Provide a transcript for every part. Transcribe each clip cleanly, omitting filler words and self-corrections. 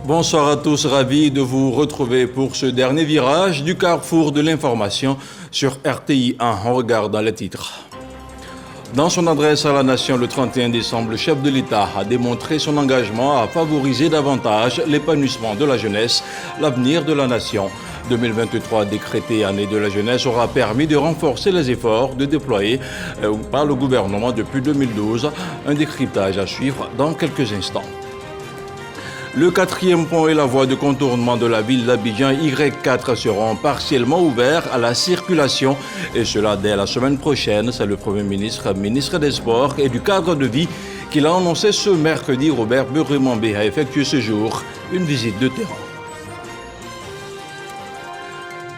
Bonsoir à tous, ravi de vous retrouver pour ce dernier virage du carrefour de l'information sur RTI 1. On regarde dans les titres. Dans son adresse à la nation le 31 décembre, le chef de l'État a démontré son engagement à favoriser davantage l'épanouissement de la jeunesse, l'avenir de la nation. 2023, décrété année de la jeunesse, aura permis de renforcer les efforts déployés par le gouvernement depuis 2012. Un décryptage à suivre dans quelques instants. Le 4e pont et la voie de contournement de la ville d'Abidjan Y4 seront partiellement ouverts à la circulation et cela dès la semaine prochaine. C'est le Premier ministre, ministre des Sports et du Cadre de vie qui l'a annoncé ce mercredi. Robert Buremambé a effectué ce jour une visite de terrain.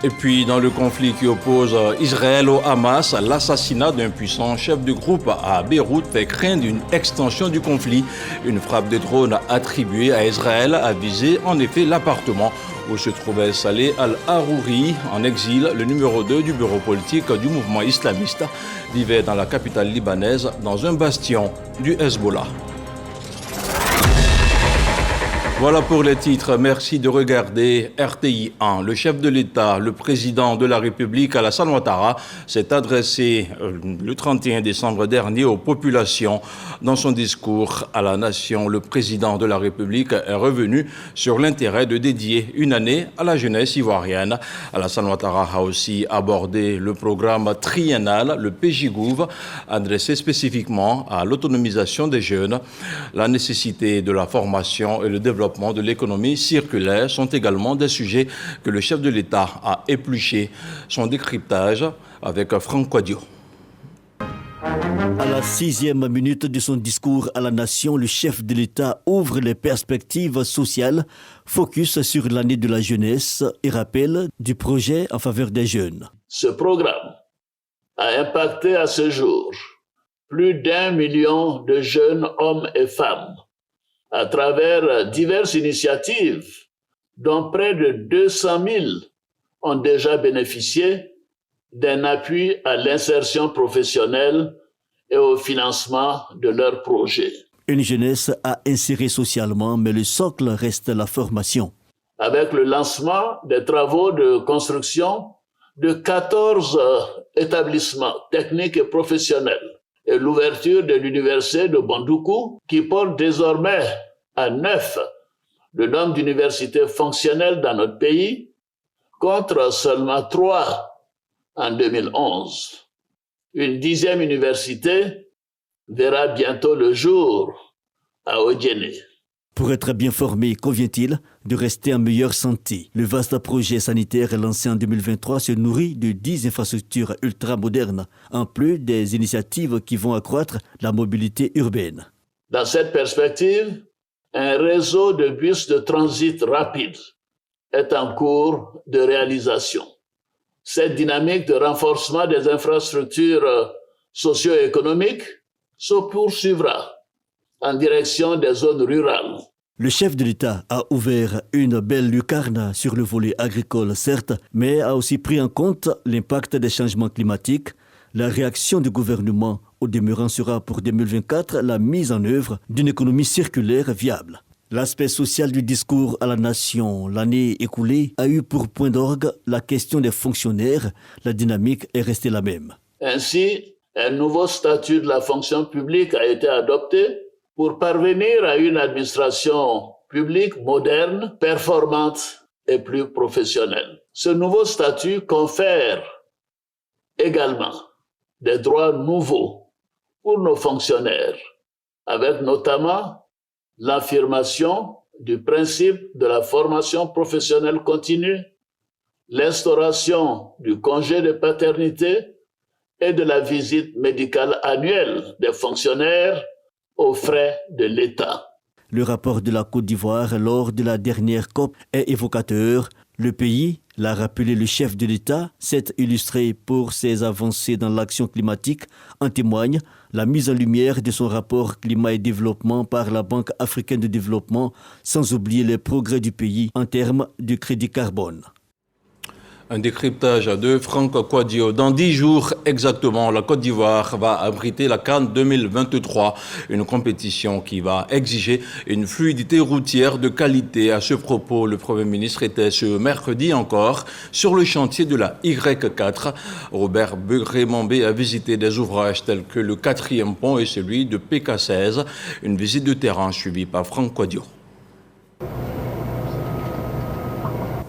Et puis, dans le conflit qui oppose Israël au Hamas, l'assassinat d'un puissant chef de groupe à Beyrouth fait craindre une extension du conflit. Une frappe de drone attribuée à Israël a visé en effet l'appartement où se trouvait Saleh al-Harouri, en exil. Le numéro 2 du bureau politique du mouvement islamiste vivait dans la capitale libanaise dans un bastion du Hezbollah. Voilà pour les titres. Merci de regarder RTI 1. Le chef de l'État, le président de la République, Alassane Ouattara, s'est adressé le 31 décembre dernier aux populations. Dans son discours à la nation, le président de la République est revenu sur l'intérêt de dédier une année à la jeunesse ivoirienne. Alassane Ouattara a aussi abordé le programme triennal, le PJGouv, adressé spécifiquement à l'autonomisation des jeunes. La nécessité de la formation et le développement de l'économie circulaire sont également des sujets que le chef de l'État a épluchés. Son décryptage avec Franck Quadio. À la 6e minute de son discours à la nation, le chef de l'État ouvre les perspectives sociales, focus sur l'année de la jeunesse et rappel du projet en faveur des jeunes. Ce programme a impacté à ce jour plus d'1 million de jeunes hommes et femmes à travers diverses initiatives dont près de 200 000 ont déjà bénéficié d'un appui à l'insertion professionnelle et au financement de leurs projets. Une jeunesse à insérer socialement, mais le socle reste la formation. Avec le lancement des travaux de construction de 14 établissements techniques et professionnels et l'ouverture de l'université de Bandoukou, qui porte désormais à 9 le nombre d'universités fonctionnelles dans notre pays, contre seulement 3 en 2011. Une 10e université verra bientôt le jour à Odiéné. Pour être bien formé, convient-il de rester en meilleure santé? Le vaste projet sanitaire lancé en 2023 se nourrit de 10 infrastructures ultramodernes, en plus des initiatives qui vont accroître la mobilité urbaine. Dans cette perspective, un réseau de bus de transit rapide est en cours de réalisation. Cette dynamique de renforcement des infrastructures socio-économiques se poursuivra en direction des zones rurales. Le chef de l'État a ouvert une belle lucarne sur le volet agricole, certes, mais a aussi pris en compte l'impact des changements climatiques. La réaction du gouvernement, au demeurant, sera pour 2024 la mise en œuvre d'une économie circulaire viable. L'aspect social du discours à la nation l'année écoulée a eu pour point d'orgue la question des fonctionnaires. La dynamique est restée la même. Ainsi, un nouveau statut de la fonction publique a été adopté pour parvenir à une administration publique moderne, performante et plus professionnelle. Ce nouveau statut confère également des droits nouveaux pour nos fonctionnaires, avec notamment l'affirmation du principe de la formation professionnelle continue, l'instauration du congé de paternité et de la visite médicale annuelle des fonctionnaires aux frais de l'État. Le rapport de la Côte d'Ivoire lors de la dernière COP est évocateur. Le pays, l'a rappelé le chef de l'État, s'est illustré pour ses avancées dans l'action climatique. En témoigne la mise en lumière de son rapport climat et développement par la Banque africaine de développement, sans oublier les progrès du pays en termes de crédit carbone. Un décryptage de Franck Kouadio. Dans 10 jours exactement, la Côte d'Ivoire va abriter la CAN 2023, une compétition qui va exiger une fluidité routière de qualité. À ce propos, le Premier ministre était ce mercredi encore sur le chantier de la Y4. Robert Begré-Mambé a visité des ouvrages tels que le 4e pont et celui de PK16. Une visite de terrain suivie par Franck Kouadio.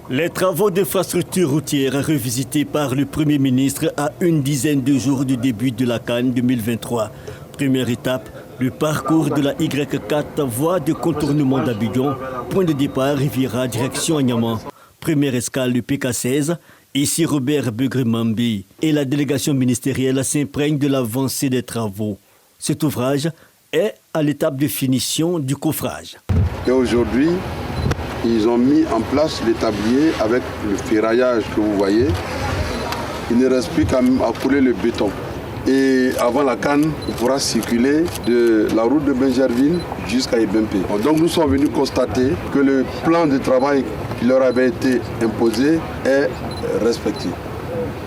Les travaux d'infrastructure routière revisités par le Premier ministre à une dizaine de jours du début de la CAN 2023. Première étape, le parcours de la Y4, voie de contournement d'Abidjan, point de départ Riviera, direction Agnaman. Première escale le PK16, ici Robert Begré-Mambé et la délégation ministérielle s'imprègnent de l'avancée des travaux. Cet ouvrage est à l'étape de finition du coffrage. Et aujourd'hui, ils ont mis en place l'établier avec le ferraillage que vous voyez. Il ne reste plus qu'à couler le béton. Et avant la CAN, on pourra circuler de la route de Benjerville jusqu'à Ebempe. Donc nous sommes venus constater que le plan de travail qui leur avait été imposé est respecté.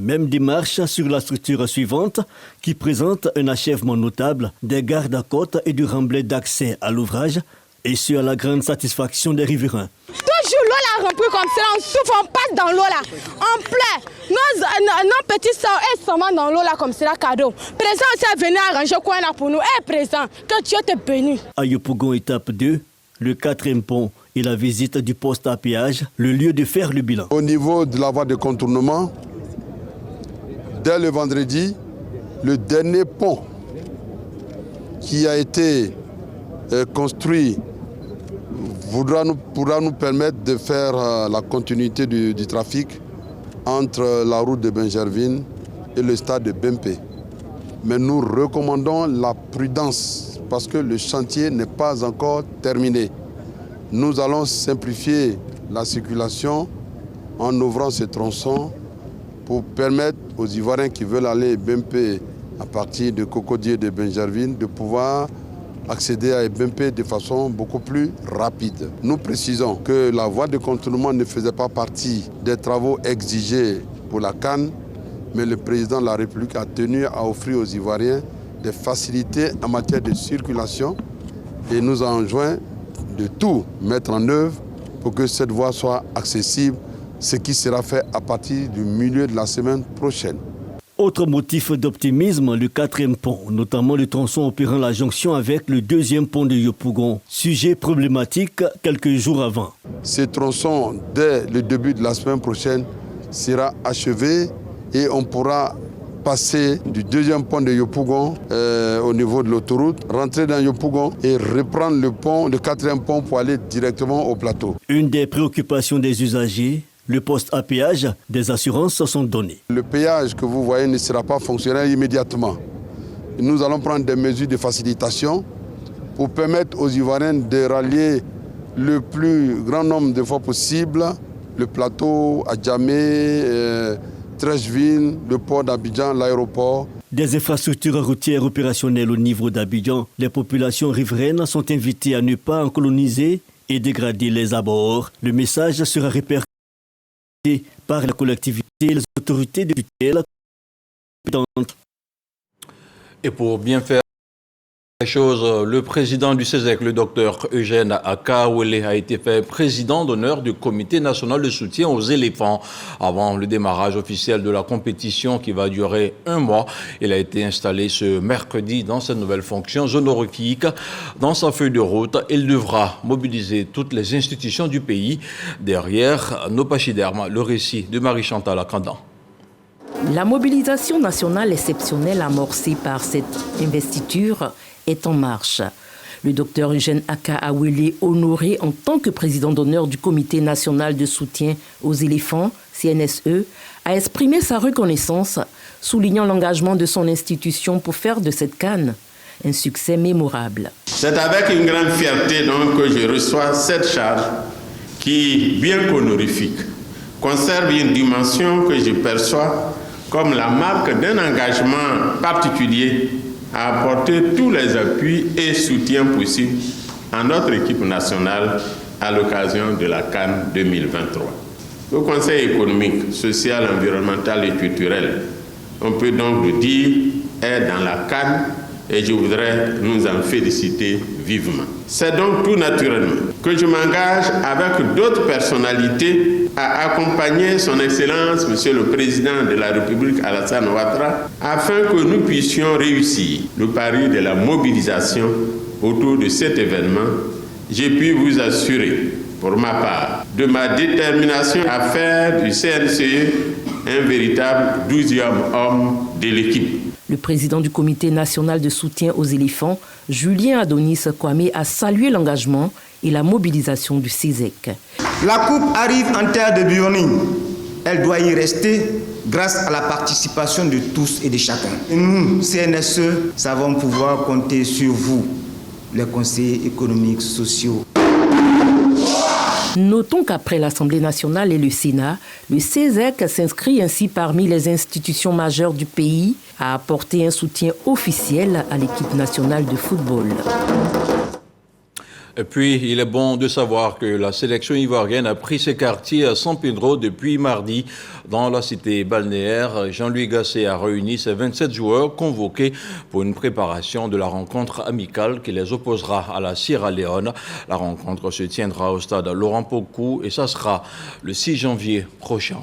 Même démarche sur la structure suivante qui présente un achèvement notable des gardes-côtes et du remblai d'accès à l'ouvrage, et ce à la grande satisfaction des riverains. Toujours l'eau là remplie comme ça, on souffle, on passe dans l'eau là, on pleure. Nos petits soeurs, elles sont dans l'eau là comme c'est là cadeau. Présent aussi à venir arranger quoi là pour nous. Présent, que Dieu te bénisse. À Yopougon, étape 2, le 4e pont et la visite du poste à péage, le lieu de faire le bilan. Au niveau de la voie de contournement, dès le vendredi, le dernier pont qui a été construit pourra nous permettre de faire la continuité du trafic entre la route de Benjerville et le stade de Bempe. Mais nous recommandons la prudence parce que le chantier n'est pas encore terminé. Nous allons simplifier la circulation en ouvrant ce tronçon pour permettre aux Ivoiriens qui veulent aller à Bempe à partir de Cocodier de Benjerville de pouvoir accéder à Ebempe de façon beaucoup plus rapide. Nous précisons que la voie de contournement ne faisait pas partie des travaux exigés pour la CAN, mais le président de la République a tenu à offrir aux Ivoiriens des facilités en matière de circulation et nous a enjoint de tout mettre en œuvre pour que cette voie soit accessible, ce qui sera fait à partir du milieu de la semaine prochaine. Autre motif d'optimisme, le 4e pont, notamment le tronçon opérant la jonction avec le 2e pont de Yopougon. Sujet problématique quelques jours avant. Ce tronçon, dès le début de la semaine prochaine, sera achevé et on pourra passer du 2e pont de Yopougon au niveau de l'autoroute, rentrer dans Yopougon et reprendre le 4e pont pour aller directement au plateau. Une des préoccupations des usagers, le poste à péage, des assurances sont données. Le péage que vous voyez ne sera pas fonctionnel immédiatement. Nous allons prendre des mesures de facilitation pour permettre aux Ivoiriens de rallier le plus grand nombre de fois possible le plateau à Djamé, Trècheville, le port d'Abidjan, l'aéroport. Des infrastructures routières opérationnelles au niveau d'Abidjan, les populations riveraines sont invitées à ne pas en coloniser et dégrader les abords. Le message sera répercuté par la collectivité et les autorités de tutelle compétentes. Et pour bien faire les choses, le président du CESEC, le docteur Eugène Akawele, a été fait président d'honneur du Comité national de soutien aux éléphants. Avant le démarrage officiel de la compétition qui va durer 1 mois, il a été installé ce mercredi dans ses nouvelles fonctions honorifiques. Dans sa feuille de route, il devra mobiliser toutes les institutions du pays. Derrière nos pachydermes, le récit de Marie-Chantal Akandan. La mobilisation nationale exceptionnelle amorcée par cette investiture est en marche. Le docteur Eugène Akawele, honoré en tant que président d'honneur du Comité national de soutien aux éléphants, CNSE, a exprimé sa reconnaissance, soulignant l'engagement de son institution pour faire de cette CAN un succès mémorable. C'est avec une grande fierté donc que je reçois cette charge qui, bien qu'honorifique, conserve une dimension que je perçois comme la marque d'un engagement particulier à apporter tous les appuis et soutiens possibles à notre équipe nationale à l'occasion de la CAN 2023. Le Conseil économique, social, environnemental et culturel, on peut donc le dire, est dans la canne et je voudrais nous en féliciter vivement. C'est donc tout naturellement que je m'engage avec d'autres personnalités à accompagner son Excellence, Monsieur le Président de la République Alassane Ouattara, afin que nous puissions réussir le pari de la mobilisation autour de cet événement. J'ai pu vous assurer, pour ma part, de ma détermination à faire du CNCE un véritable 12e homme de l'équipe. Le président du comité national de soutien aux éléphants, Julien Adonis Kwame, a salué l'engagement et la mobilisation du CESEC. La coupe arrive en terre de Bioni. Elle doit y rester grâce à la participation de tous et de chacun. Et nous, CNSE, savons pouvoir compter sur vous, les conseillers économiques, sociaux. Notons qu'après l'Assemblée nationale et le Sénat, le CESEC s'inscrit ainsi parmi les institutions majeures du pays à apporter un soutien officiel à l'équipe nationale de football. Et puis, il est bon de savoir que la sélection ivoirienne a pris ses quartiers à San Pedro depuis mardi. Dans la cité balnéaire, Jean-Louis Gasset a réuni ses 27 joueurs convoqués pour une préparation de la rencontre amicale qui les opposera à la Sierra Leone. La rencontre se tiendra au stade Laurent Pocou et ça sera le 6 janvier prochain.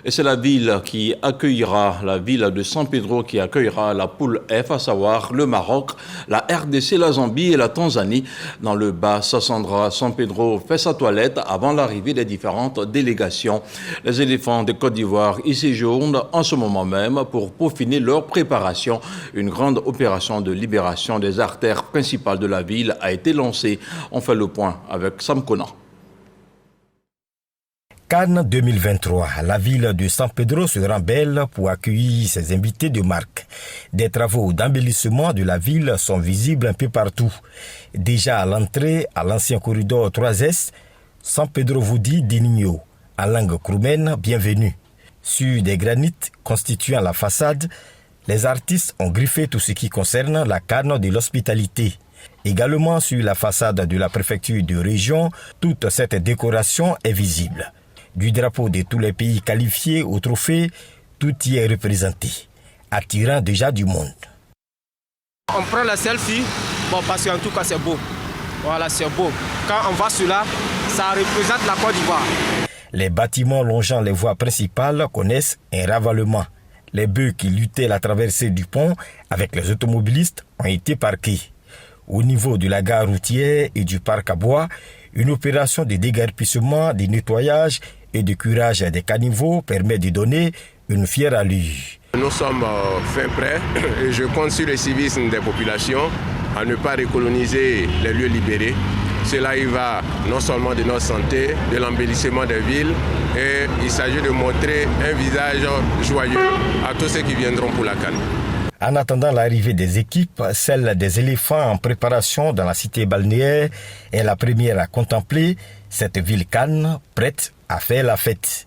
Et c'est la ville de San Pedro qui accueillera la poule F, à savoir le Maroc, la RDC, la Zambie et la Tanzanie. Dans le bas, Sassandra, San Pedro fait sa toilette avant l'arrivée des différentes délégations. Les éléphants de Côte d'Ivoire y séjournent en ce moment même pour peaufiner leur préparation. Une grande opération de libération des artères principales de la ville a été lancée. On fait le point avec Sam Kona. Cannes 2023, la ville de San Pedro se rend belle pour accueillir ses invités de marque. Des travaux d'embellissement de la ville sont visibles un peu partout. Déjà à l'entrée, à l'ancien corridor 3S, San Pedro vous dit Dinigno, en langue kroumaine, bienvenue. Sur des granites constituant la façade, les artistes ont griffé tout ce qui concerne la canne de l'hospitalité. Également sur la façade de la préfecture de région, toute cette décoration est visible. Du drapeau de tous les pays qualifiés au trophée, tout y est représenté, attirant déjà du monde. On prend la selfie, parce qu'en tout cas c'est beau. Voilà, c'est beau. Quand on va sur là, ça représente la Côte d'Ivoire. Les bâtiments longeant les voies principales connaissent un ravalement. Les bœufs qui luttaient la traversée du pont avec les automobilistes ont été parqués. Au niveau de la gare routière et du parc à bois, une opération de déguerpissement, de nettoyage et de curage des caniveaux permet de donner une fière allure. Nous sommes fin prêts et je compte sur le civisme des populations à ne pas recoloniser les lieux libérés. Cela y va non seulement de notre santé, de l'embellissement des villes et il s'agit de montrer un visage joyeux à tous ceux qui viendront pour la Cannes. En attendant l'arrivée des équipes, celle des éléphants en préparation dans la cité balnéaire est la première à contempler cette ville Cannes prête à faire la fête.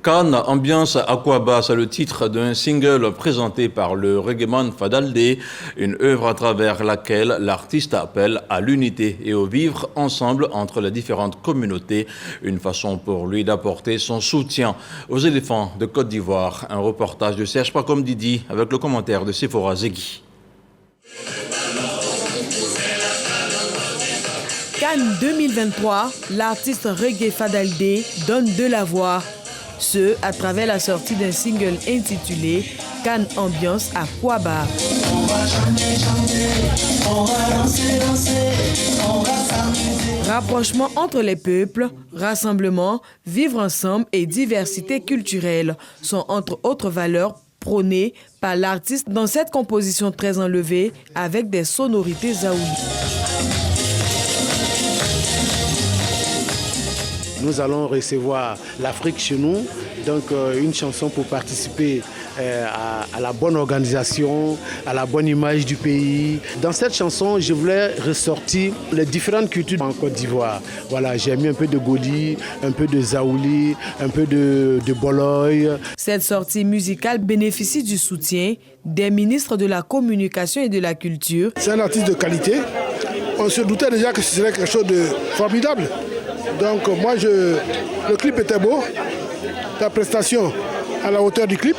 Cannes, ambiance Aquaba, c'est le titre d'un single présenté par le reggaeman Fadaldé, une œuvre à travers laquelle l'artiste appelle à l'unité et au vivre ensemble entre les différentes communautés, une façon pour lui d'apporter son soutien aux éléphants de Côte d'Ivoire. Un reportage de Serge Pacom Didi avec le commentaire de Sephora Zegui. Cannes 2023, l'artiste reggae Fadaldé donne de la voix. Ce, à travers la sortie d'un single intitulé Cannes Ambiance à Aquaba. Rapprochement entre les peuples, rassemblement, vivre ensemble et diversité culturelle sont entre autres valeurs prônées par l'artiste dans cette composition très enlevée avec des sonorités zaouli. Nous allons recevoir l'Afrique chez nous, donc une chanson pour participer à la bonne organisation, à la bonne image du pays. Dans cette chanson, je voulais ressortir les différentes cultures en Côte d'Ivoire. Voilà, j'ai mis un peu de Godi, un peu de Zaouli, un peu de Boloy. Cette sortie musicale bénéficie du soutien des ministres de la Communication et de la Culture. C'est un artiste de qualité. On se doutait déjà que ce serait quelque chose de formidable. Donc moi, le clip était beau, ta prestation à la hauteur du clip.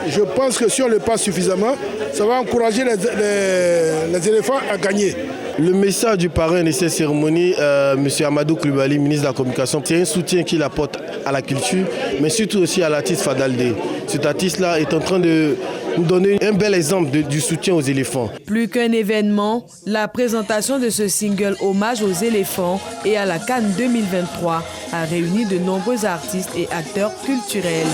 Je pense que si on le passe suffisamment, ça va encourager les éléphants à gagner. Le message du parrain de cette cérémonie, M. Amadou Coulibaly, ministre de la Communication, c'est un soutien qu'il apporte à la culture, mais surtout aussi à l'artiste Fadaldé. Cet artiste-là est en train de nous donner un bel exemple du soutien aux éléphants. Plus qu'un événement, la présentation de ce single hommage aux éléphants et à la Cannes 2023 a réuni de nombreux artistes et acteurs culturels.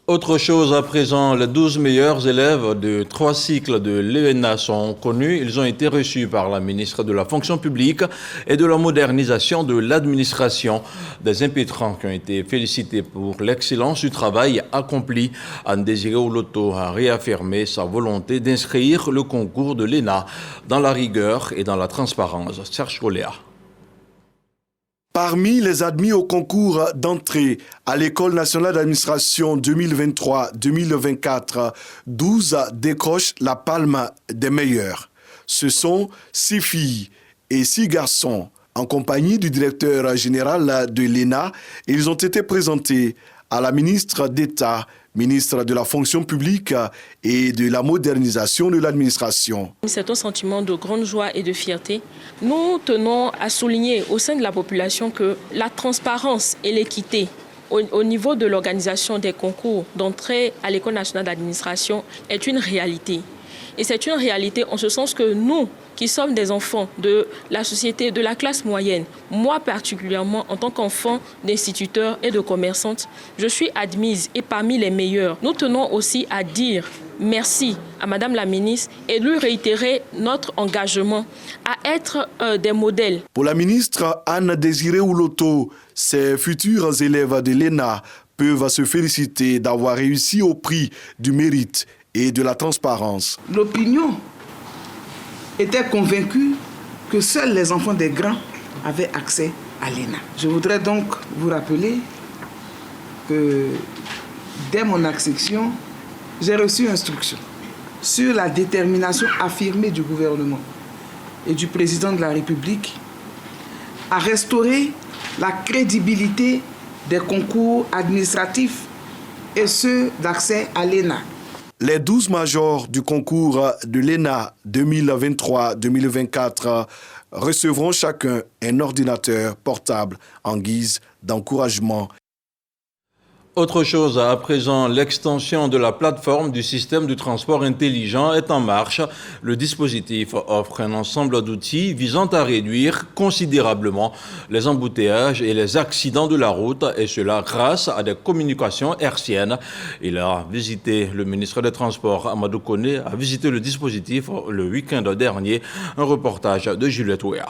Autre chose à présent, les 12 meilleurs élèves de 3 cycles de l'ENA sont connus. Ils ont été reçus par la ministre de la Fonction publique et de la modernisation de l'administration. Des impétrants qui ont été félicités pour l'excellence du travail accompli. Anne Désiré Ouloto a réaffirmé sa volonté d'inscrire le concours de l'ENA dans la rigueur et dans la transparence. Serge Coléa. Parmi les admis au concours d'entrée à l'École nationale d'administration 2023-2024, 12 décrochent la palme des meilleurs. Ce sont 6 filles et 6 garçons. En compagnie du directeur général de l'ENA, ils ont été présentés à la ministre d'État, ministre de la Fonction publique et de la modernisation de l'administration. C'est un sentiment de grande joie et de fierté. Nous tenons à souligner au sein de la population que la transparence et l'équité au niveau de l'organisation des concours d'entrée à l'École nationale d'administration est une réalité. Et c'est une réalité en ce sens que nous, qui sommes des enfants de la société, de la classe moyenne, moi particulièrement en tant qu'enfant d'instituteur et de commerçante, je suis admise et parmi les meilleurs. Nous tenons aussi à dire merci à Madame la ministre et lui réitérer notre engagement à être des modèles. Pour la ministre Anne Désiré Ouloto, ces futurs élèves de l'ENA peuvent se féliciter d'avoir réussi au prix du mérite et de la transparence. L'opinion était convaincue que seuls les enfants des grands avaient accès à l'ENA. Je voudrais donc vous rappeler que dès mon accession, j'ai reçu instruction sur la détermination affirmée du gouvernement et du président de la République à restaurer la crédibilité des concours administratifs et ceux d'accès à l'ENA. Les 12 majors du concours de l'ENA 2023-2024 recevront chacun un ordinateur portable en guise d'encouragement. Autre chose, à présent, l'extension de la plateforme du système de transport intelligent est en marche. Le dispositif offre un ensemble d'outils visant à réduire considérablement les embouteillages et les accidents de la route, et cela grâce à des communications hertziennes. Le ministre des Transports, Amadou Koné, a visité le dispositif le week-end dernier. Un reportage de Juliette Ouéa.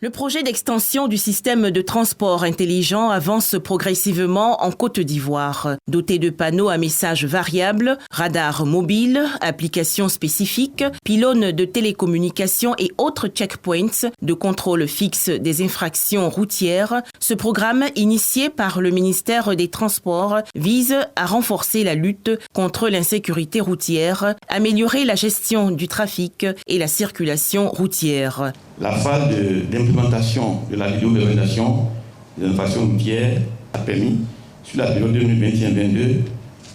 Le projet d'extension du système de transport intelligent avance progressivement en Côte d'Ivoire. Doté de panneaux à messages variables, radars mobiles, applications spécifiques, pylônes de télécommunications et autres checkpoints de contrôle fixe des infractions routières, ce programme, initié par le ministère des Transports, vise à renforcer la lutte contre l'insécurité routière, améliorer la gestion du trafic et la circulation routière. La phase d'implémentation de la vidéo-verbalisation des infractions routières a permis, sur la période 2021-2022,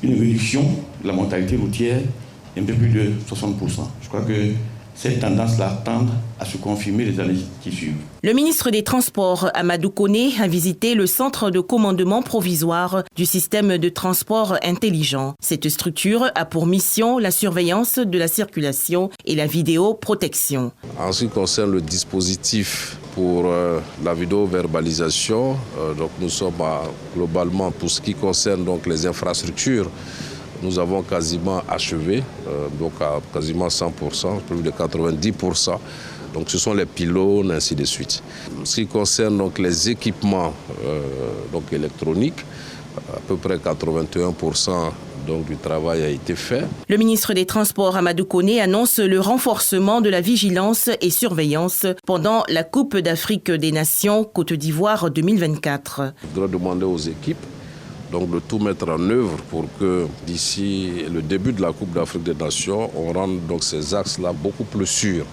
une réduction de la mortalité routière d'un peu plus de 60%. Je crois que cette tendance-là tend à se confirmer les années qui suivent. Le ministre des Transports, Amadou Koné, a visité le centre de commandement provisoire du système de transport intelligent. Cette structure a pour mission la surveillance de la circulation et la vidéoprotection. En ce qui concerne le dispositif pour la vidéo-verbalisation, donc nous sommes globalement, pour ce qui concerne donc les infrastructures, nous avons quasiment achevé, donc à quasiment 100%, plus de 90%. Donc ce sont les pylônes, ainsi de suite. Ce qui concerne donc les équipements donc électroniques, à peu près 81% donc, du travail a été fait. Le ministre des Transports, Amadou Koné, annonce le renforcement de la vigilance et surveillance pendant la Coupe d'Afrique des Nations Côte d'Ivoire 2024. Je dois demander aux équipes donc de tout mettre en œuvre pour que d'ici le début de la Coupe d'Afrique des Nations, on rende donc ces axes-là beaucoup plus sûrs.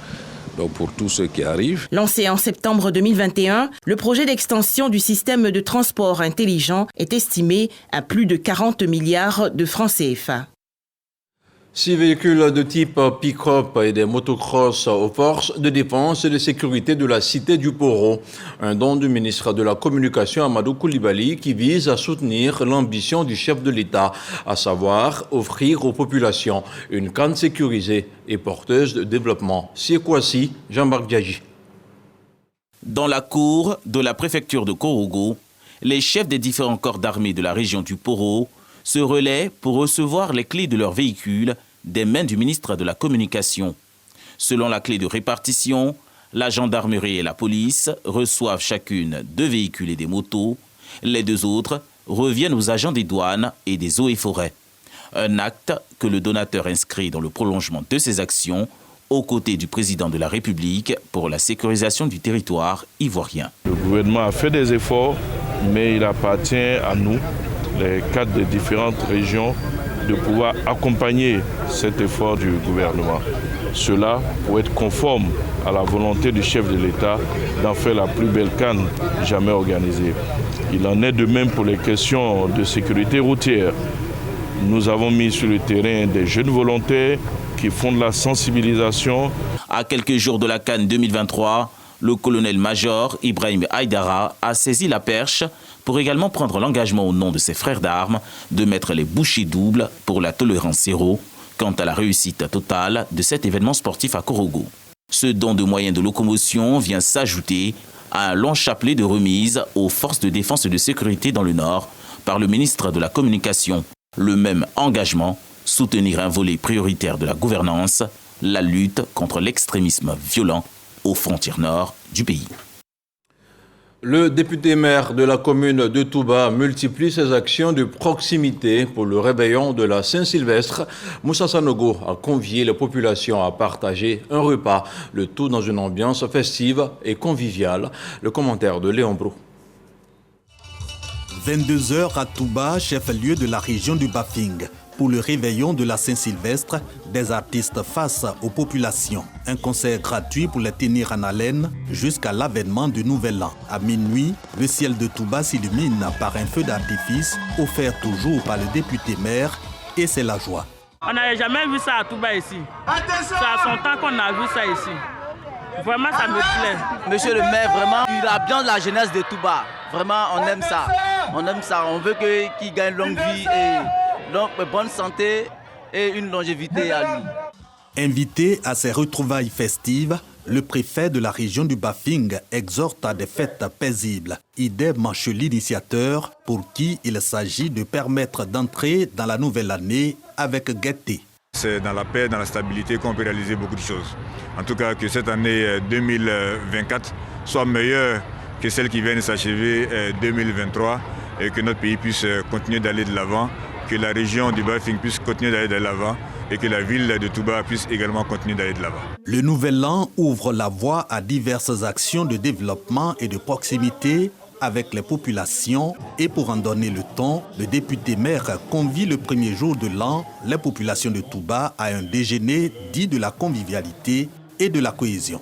donc pour tous ceux qui arrivent. Lancé en septembre 2021, le projet d'extension du système de transport intelligent est estimé à plus de 40 milliards de francs CFA. 6 véhicules de type pick-up et des motocross aux forces de défense et de sécurité de la cité du Poro. Un don du ministre de la Communication Amadou Coulibaly qui vise à soutenir l'ambition du chef de l'État, à savoir offrir aux populations une canne sécurisée et porteuse de développement. Siekwasi, Jean-Marc Diadji. Dans la cour de la préfecture de Korogo, les chefs des différents corps d'armée de la région du Poro se relaient pour recevoir les clés de leurs véhicules des mains du ministre de la Communication. Selon la clé de répartition, la gendarmerie et la police reçoivent chacune 2 véhicules et des motos. Les 2 autres reviennent aux agents des douanes et des eaux et forêts. Un acte que le donateur inscrit dans le prolongement de ses actions aux côtés du président de la République pour la sécurisation du territoire ivoirien. Le gouvernement a fait des efforts, mais il appartient à nous, les cadres des différentes régions, de pouvoir accompagner cet effort du gouvernement. Cela pour être conforme à la volonté du chef de l'État d'en faire la plus belle canne jamais organisée. Il en est de même pour les questions de sécurité routière. Nous avons mis sur le terrain des jeunes volontaires qui font de la sensibilisation. À quelques jours de la CAN 2023, le colonel-major Ibrahim Haïdara a saisi la perche pour également prendre l'engagement au nom de ses frères d'armes de mettre les bouchées doubles pour la tolérance zéro quant à la réussite totale de cet événement sportif à Korogo. Ce don de moyens de locomotion vient s'ajouter à un long chapelet de remise aux forces de défense et de sécurité dans le Nord par le ministre de la Communication. Le même engagement, soutenir un volet prioritaire de la gouvernance, la lutte contre l'extrémisme violent aux frontières nord du pays. Le député maire de la commune de Touba multiplie ses actions de proximité pour le réveillon de la Saint-Sylvestre. Moussa Sanogo a convié les populations à partager un repas, le tout dans une ambiance festive et conviviale. Le commentaire de Léon Brou. 22h à Touba, chef-lieu de la région du Bafing. Pour le réveillon de la Saint-Sylvestre, des artistes face aux populations. Un concert gratuit pour les tenir en haleine jusqu'à l'avènement du Nouvel An. À minuit, le ciel de Touba s'illumine par un feu d'artifice offert toujours par le député maire et c'est la joie. On n'avait jamais vu ça à Touba ici. C'est à son temps qu'on a vu ça ici. Vraiment, ça me plaît. Monsieur le maire, vraiment, il a bien la jeunesse de Touba. Vraiment, on aime ça. On aime ça. On veut qu'il gagne longue vie et donc bonne santé et une longévité à lui. Invité à ces retrouvailles festives, le préfet de la région du Bafing exhorte à des fêtes paisibles. Idem Manche, l'initiateur, pour qui il s'agit de permettre d'entrer dans la nouvelle année avec gaieté. C'est dans la paix, dans la stabilité qu'on peut réaliser beaucoup de choses. En tout cas, que cette année 2024 soit meilleure que celle qui vient de s'achever 2023 et que notre pays puisse continuer d'aller de l'avant, que la région du Bafing puisse continuer d'aller de l'avant et que la ville de Touba puisse également continuer d'aller de l'avant. Le Nouvel An ouvre la voie à diverses actions de développement et de proximité avec les populations et pour en donner le ton, le député maire convie le premier jour de l'an les populations de Touba à un déjeuner dit de la convivialité et de la cohésion.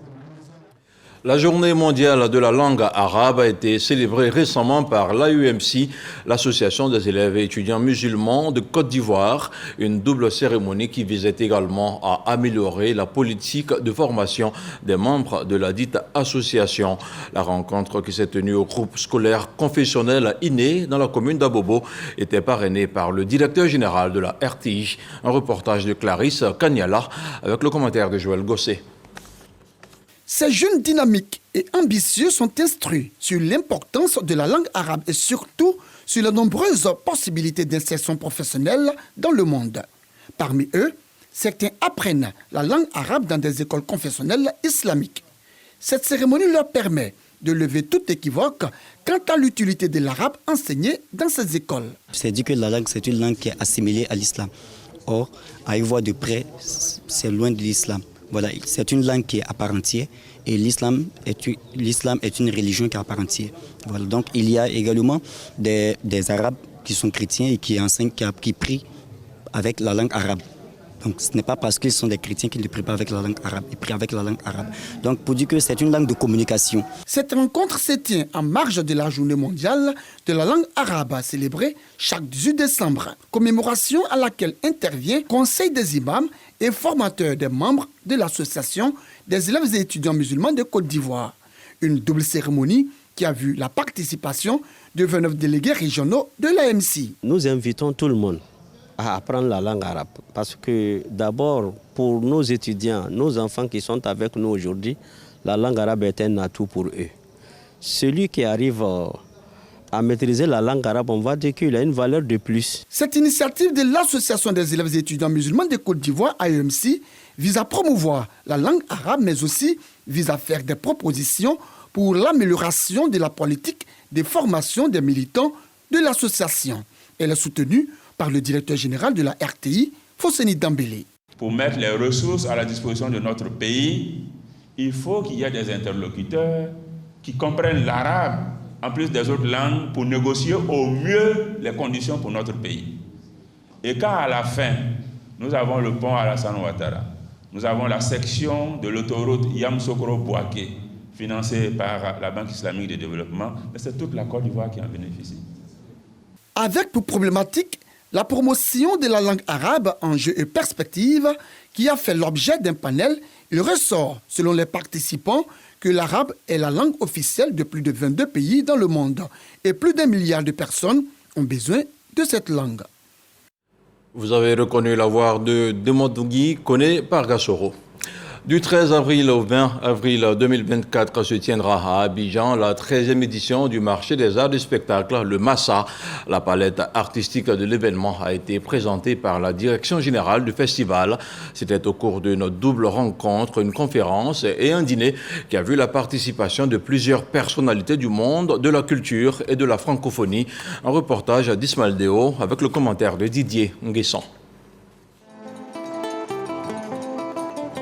La journée mondiale de la langue arabe a été célébrée récemment par l'AUMC, l'Association des élèves et étudiants musulmans de Côte d'Ivoire, une double cérémonie qui visait également à améliorer la politique de formation des membres de la dite association. La rencontre qui s'est tenue au groupe scolaire confessionnel Iné dans la commune d'Abobo était parrainée par le directeur général de la RTI. Un reportage de Clarisse Kanyala avec le commentaire de Joël Gosset. Ces jeunes dynamiques et ambitieux sont instruits sur l'importance de la langue arabe et surtout sur les nombreuses possibilités d'insertion professionnelle dans le monde. Parmi eux, certains apprennent la langue arabe dans des écoles confessionnelles islamiques. Cette cérémonie leur permet de lever tout équivoque quant à l'utilité de l'arabe enseigné dans ces écoles. C'est dit que la langue, c'est une langue qui est assimilée à l'islam. Or, à y voir de près, c'est loin de l'islam. Voilà, c'est une langue qui est à part entière et l'islam est une religion qui est à part entière. Voilà, donc il y a également des Arabes qui sont chrétiens et qui enseignent, qui prient avec la langue arabe. Donc ce n'est pas parce qu'ils sont des chrétiens qu'ils ne prient pas avec la langue arabe, ils prient avec la langue arabe. Donc pour dire que c'est une langue de communication. Cette rencontre se tient en marge de la journée mondiale de la langue arabe célébrée chaque 18 décembre, commémoration à laquelle intervient Conseil des imams et formateur des membres de l'association des élèves et étudiants musulmans de Côte d'Ivoire. Une double cérémonie qui a vu la participation de 29 délégués régionaux de l'AMC. Nous invitons tout le monde à apprendre la langue arabe parce que d'abord, pour nos étudiants, nos enfants qui sont avec nous aujourd'hui, la langue arabe est un atout pour eux. Celui qui arrive à maîtriser la langue arabe, on va dire qu'il a une valeur de plus. Cette initiative de l'Association des élèves et étudiants musulmans de Côte d'Ivoire, AEMC, vise à promouvoir la langue arabe, mais aussi vise à faire des propositions pour l'amélioration de la politique de formation des militants de l'association. Elle est soutenue par le directeur général de la RTI, Fosseni Dambélé. Pour mettre les ressources à la disposition de notre pays, il faut qu'il y ait des interlocuteurs qui comprennent l'arabe en plus des autres langues pour négocier au mieux les conditions pour notre pays. Et quand à la fin, nous avons le pont Alassane Ouattara, nous avons la section de l'autoroute Yamoussoukro-Bouaké, financée par la Banque islamique de développement, c'est toute la Côte d'Ivoire qui en bénéficie. Avec pour problématique la promotion de la langue arabe, enjeux et perspectives, qui a fait l'objet d'un panel, il ressort, selon les participants, que l'arabe est la langue officielle de plus de 22 pays dans le monde et plus d'1 milliard de personnes ont besoin de cette langue. Vous avez reconnu la voix de Demodougi Koné Pargasoro. Du 13 avril au 20 avril 2024 se tiendra à Abidjan la 13e édition du marché des arts du spectacle, le Massa. La palette artistique de l'événement a été présentée par la direction générale du festival. C'était au cours d'une double rencontre, une conférence et un dîner qui a vu la participation de plusieurs personnalités du monde de la culture et de la francophonie. Un reportage d'Ismaël Déo avec le commentaire de Didier Nguesson.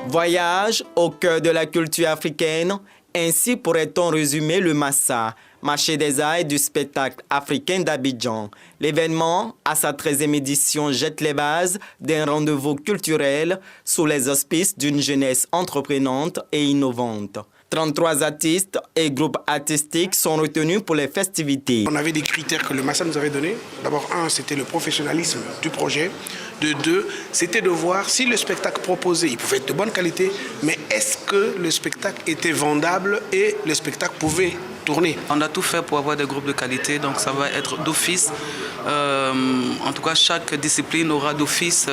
Voyage au cœur de la culture africaine, ainsi pourrait-on résumer le Massa, marché des arts et du spectacle africain d'Abidjan. L'événement, à sa 13e édition, jette les bases d'un rendez-vous culturel sous les auspices d'une jeunesse entreprenante et innovante. 33 artistes et groupes artistiques sont retenus pour les festivités. On avait des critères que le Massa nous avait donnés. D'abord, 1, c'était le professionnalisme du projet. De 2, c'était de voir si le spectacle proposé, il pouvait être de bonne qualité, mais est-ce que le spectacle était vendable et le spectacle pouvait tourner. On a tout fait pour avoir des groupes de qualité, donc ça va être d'office. En tout cas, chaque discipline aura d'office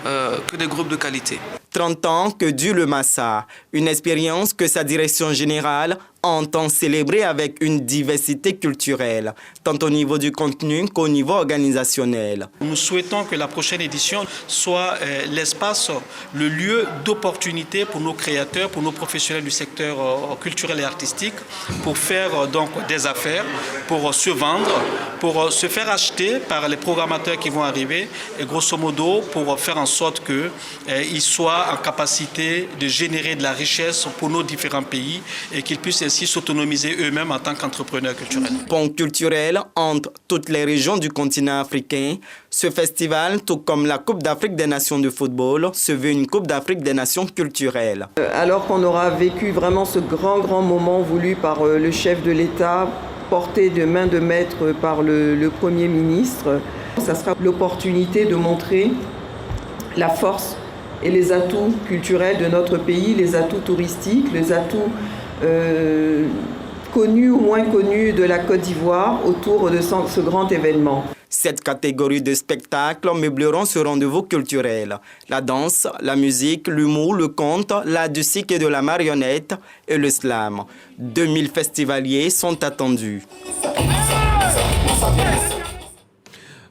que des groupes de qualité. 30 ans que dure le Massa, une expérience que sa direction générale entend célébrer avec une diversité culturelle, tant au niveau du contenu qu'au niveau organisationnel. Nous souhaitons que la prochaine édition soit l'espace, le lieu d'opportunité pour nos créateurs, pour nos professionnels du secteur culturel et artistique, pour faire donc des affaires, pour se vendre, pour se faire acheter par les programmateurs qui vont arriver et grosso modo pour faire en sorte qu'ils soient en capacité de générer de la richesse pour nos différents pays et qu'ils puissent ainsi s'autonomiser eux-mêmes en tant qu'entrepreneurs culturels. Pont culturel entre toutes les régions du continent africain, ce festival, tout comme la Coupe d'Afrique des Nations de football, se veut une Coupe d'Afrique des Nations culturelles. Alors qu'on aura vécu vraiment ce grand moment voulu par le chef de l'État, porté de main de maître par le Premier ministre, ça sera l'opportunité de montrer la force et les atouts culturels de notre pays, les atouts touristiques, les atouts connus ou moins connus de la Côte d'Ivoire autour de ce grand événement. Cette catégorie de spectacles meubleront ce rendez-vous culturel. La danse, la musique, l'humour, le conte, l'art du cirque et de la marionnette et le slam. 2000 festivaliers sont attendus.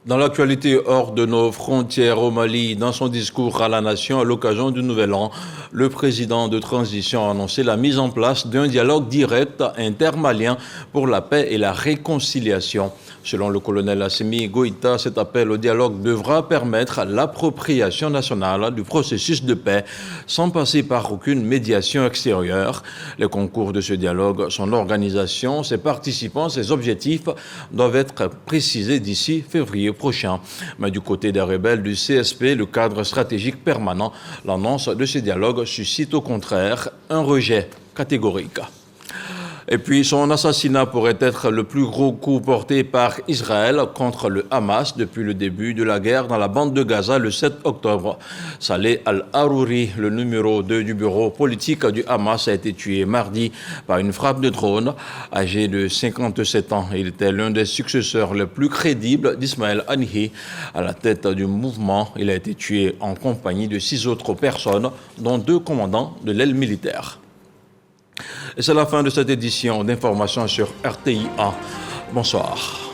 Dans l'actualité hors de nos frontières au Mali, dans son discours à la nation à l'occasion du Nouvel An, le président de transition a annoncé la mise en place d'un dialogue direct intermalien pour la paix et la réconciliation. Selon le colonel Assimi Goïta, cet appel au dialogue devra permettre l'appropriation nationale du processus de paix sans passer par aucune médiation extérieure. Les concours de ce dialogue, son organisation, ses participants, ses objectifs doivent être précisés d'ici février février prochain. Mais du côté des rebelles du CSP, le cadre stratégique permanent, l'annonce de ce dialogue suscite au contraire un rejet catégorique. Et puis, son assassinat pourrait être le plus gros coup porté par Israël contre le Hamas depuis le début de la guerre dans la bande de Gaza le 7 octobre. Saleh al-Harouri, le numéro 2 du bureau politique du Hamas, a été tué mardi par une frappe de drone. Âgé de 57 ans, il était l'un des successeurs les plus crédibles d'Ismaël Haniyeh. À la tête du mouvement, il a été tué en compagnie de 6 autres personnes, dont 2 commandants de l'aile militaire. Et c'est la fin de cette édition d'information sur RTI 1. Bonsoir.